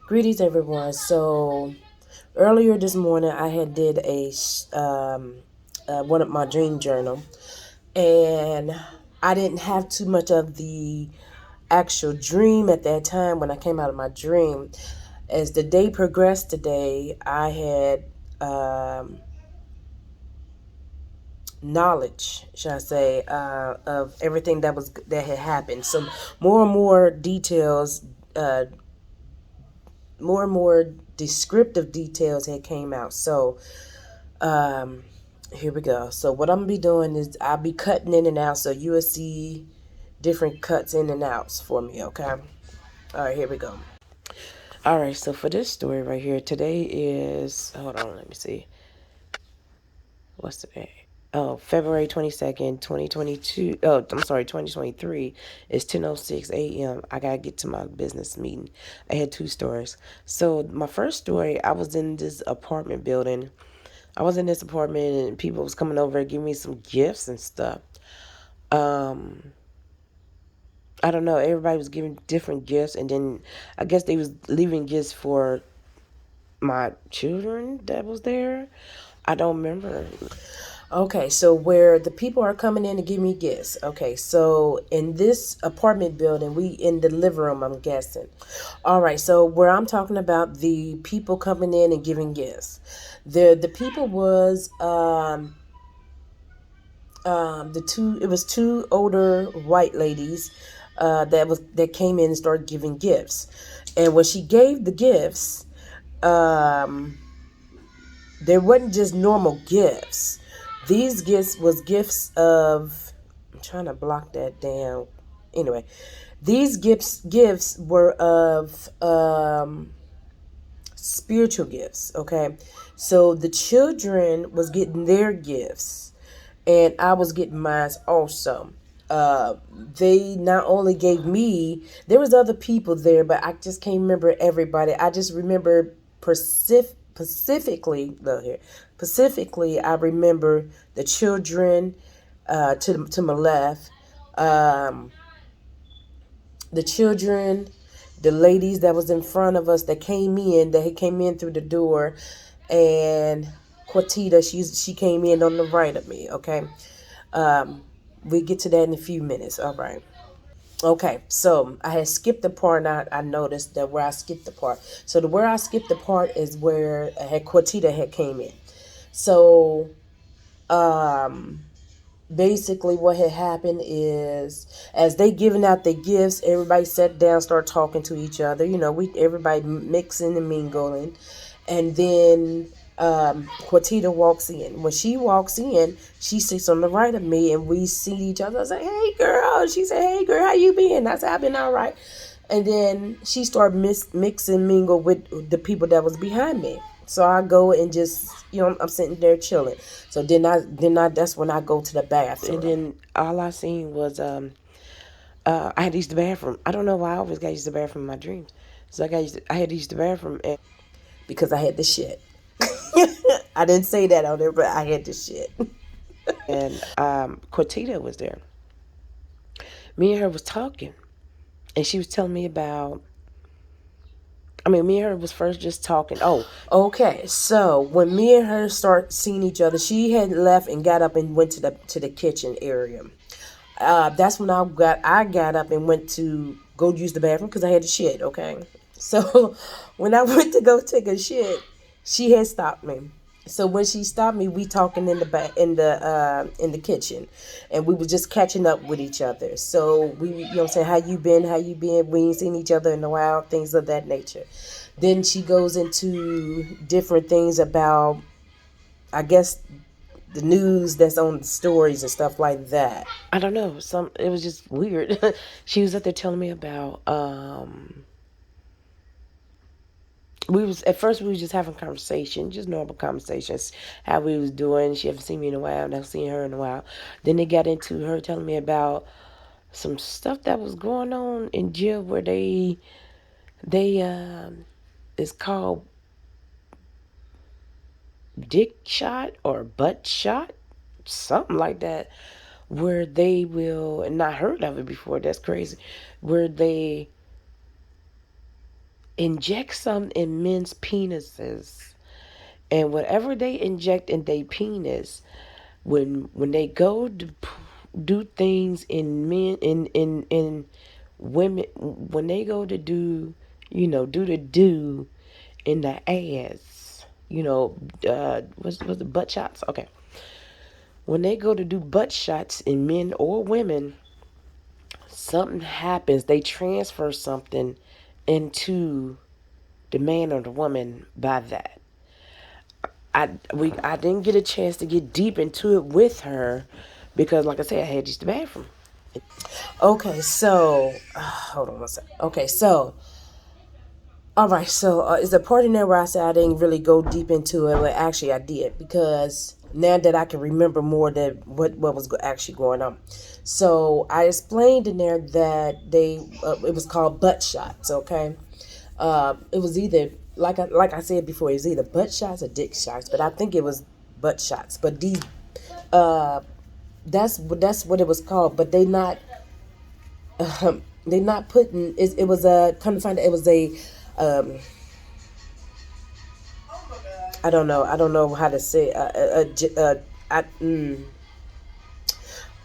Greetings, everyone. So earlier this morning, I had did one of my dream journal, and I didn't have too much of the actual dream at that time when I came out of my dream. As the day progressed today, I had knowledge, should I say, of everything that had happened. So more and more details, uh, more and more descriptive details had came out. So Um, here we go. So what I'm gonna be doing is I'll be cutting in and out, so you will see different cuts in and outs for me. Okay. All right. Here we go. All right. So for this story right here, today is hold on. Let me see. What's the day? Oh, February 22nd, 2022. Oh, I'm sorry, 2023. It's 10:06 a.m. I gotta get to my business meeting. I had two stories. So my first story, I was in this apartment building. I was in this apartment and people was coming over and giving me some gifts and stuff. Um, I don't know. Everybody was giving different gifts, and then I guess they was leaving gifts for my children that was there. I don't remember. Okay, so where the people are coming in to give me gifts. Okay, so in this apartment building, we in the living room, I'm guessing. All right, so where I'm talking about the people coming in and giving gifts. The people was the two it was two older white ladies that came in and started giving gifts. And when she gave the gifts, um there wasn't just normal gifts. These gifts was gifts of, I'm trying to block that down. Anyway, these gifts were of spiritual gifts. Okay, so the children was getting their gifts, and I was getting mine also. They not only gave me, there was other people there, but I just can't remember everybody. I just remember specifically, look here, specifically, I remember the children to my left, um, the children, the ladies that was in front of us that came in through the door, and QuaTita, she came in on the right of me. Okay, um, we get to that in a few minutes. All right. Okay, so I had skipped the part. And I noticed that where I skipped the part. So the where I skipped the part is where had QuaTita had came in. So um, basically what had happened is as they giving out their gifts, everybody sat down, started talking to each other. We everybody mixing and mingling, and then QuaTita walks in. When she walks in, she sits on the right of me, and we see each other. I say, "Hey, girl." She said, "Hey, girl, how you been?" I said, "I've been all right." And then she started mixing mingle with the people that was behind me. So I go and just, I'm sitting there chilling. So then I that's when I go to the bathroom. And then all I seen was I had to use the bathroom. I don't know why I always got to use the bathroom in my dreams. So I had to use the bathroom and because I had the shit. I didn't say that on there, but I had the shit. And QuaTita was there. Me and her was talking, and she was telling me about. I mean, me and her was first just talking. Oh, okay. So when me and her start seeing each other, she had left and got up and went to the kitchen area. That's when I got up and went to go use the bathroom because I had to shit. Okay, so when I went to go take a shit, she had stopped me. So when she stopped me, we talking in the back in the kitchen, and we were just catching up with each other. So we, saying, how you been? How you been? We ain't seen each other in a while, things of that nature. Then she goes into different things about, I guess, the news that's on the stories and stuff like that. I don't know. It was just weird. She was up there telling me about we was at first we was just having conversation, just normal conversations, how we was doing. She haven't seen me in a while, and I've seen her in a while. Then they got into her telling me about some stuff that was going on in jail where they it's called dick shot or butt shot, something like that, where they will, and not heard of it before, that's crazy, where they inject some in men's penises, and whatever they inject in their penis, when they go to do things in men in women, when they go to do, do the do in the ass, what's the butt shots? Okay, when they go to do butt shots in men or women, something happens. They transfer something into the man or the woman by that. I didn't get a chance to get deep into it with her because, like I said, I had to use the bathroom. Okay, so hold on one second. Okay, so all right, so it's a part in there where I said I didn't really go deep into it, but actually I did because now that I can remember more that what was actually going on. So I explained in there that it was called butt shots. Okay, it was either like I said before, it was either butt shots or dick shots, but I think it was butt shots. But these that's what it was called. But they not putting it was a come to find out it was a um, I don't know how to say a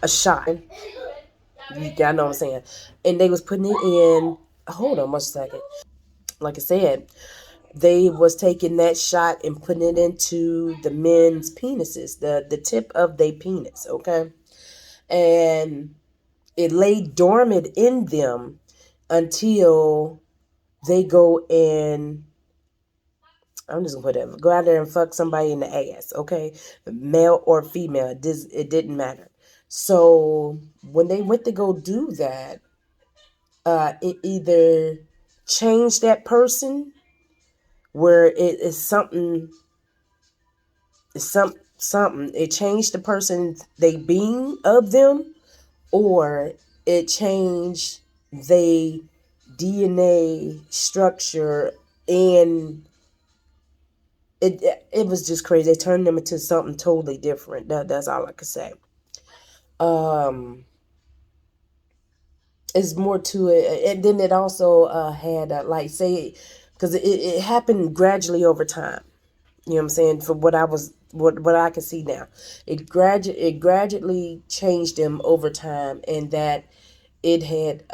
shot. Yeah, I know what I'm saying. And they was putting it in. Hold on one second. Like I said, they was taking that shot and putting it into the men's penises, the tip of their penis. Okay, and it lay dormant in them until they go and I'm just gonna put it. Go out there and fuck somebody in the ass, okay? Male or female, it didn't matter. So when they went to go do that, it either changed that person where it is something, something. It changed the person they being of them, or it changed they DNA structure and it was just crazy. They turned them into something totally different. That's all I could say. Um, it's more to it, and then it also had like say, because it happened gradually over time. You know what I'm saying? For what I can see now, it gradually changed them over time, and that it had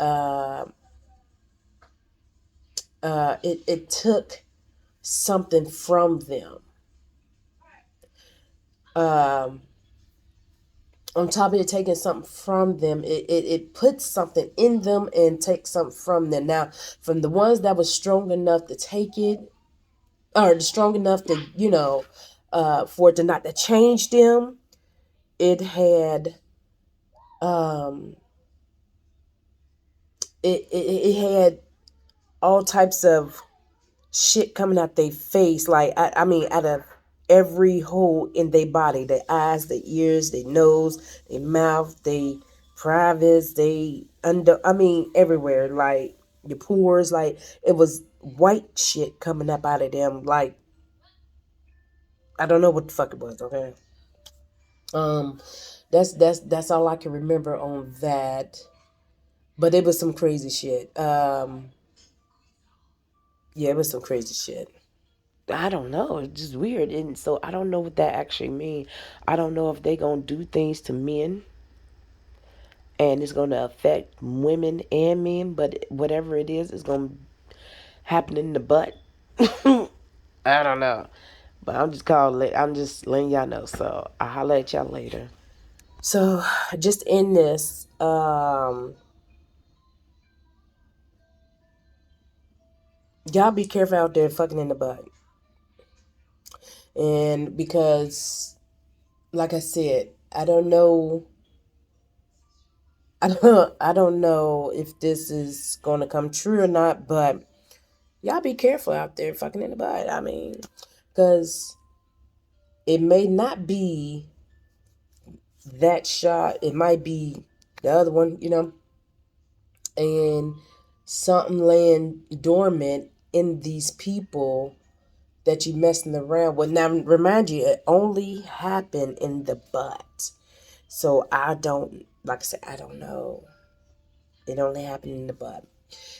it took something from them. Um, on top of it taking something from them, it puts something in them and takes something from them. Now, from the ones that was strong enough to take it, or strong enough to, for it to not to change them, it had, um, it had all types of shit coming out their face. Like, I mean, out of every hole in their body, their eyes, their ears, their nose, their mouth, their privates, they under, I mean, everywhere. Like, your pores, like, it was white shit coming up out of them. Like, I don't know what the fuck it was, okay? Um, that's all I can remember on that. But it was some crazy shit. Yeah, it was some crazy shit. I don't know. It's just weird. And so I don't know what that actually means. I don't know if they going to do things to men and it's going to affect women and men, but whatever it is, it's going to happen in the butt. I don't know. But I'm just letting y'all know. So I'll holler at y'all later. So just in this, y'all be careful out there fucking in the butt. And because, like I said, I don't know if this is gonna come true or not, but y'all be careful out there fucking in the butt. I mean, because it may not be that shot, it might be the other one, and something laying dormant in these people that you messing around with. Now, remind you, it only happened in the butt. So I don't, like I said, I don't know. It only happened in the butt.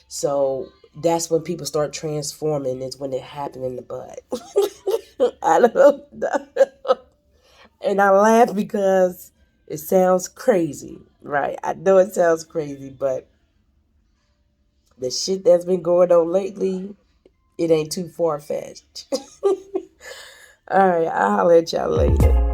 So that's when people start transforming. Is when it happened in the butt. I don't know. And I laugh because it sounds crazy, right? I know it sounds crazy, but the shit that's been going on lately, it ain't too far fetched. All right, I'll holler at y'all later.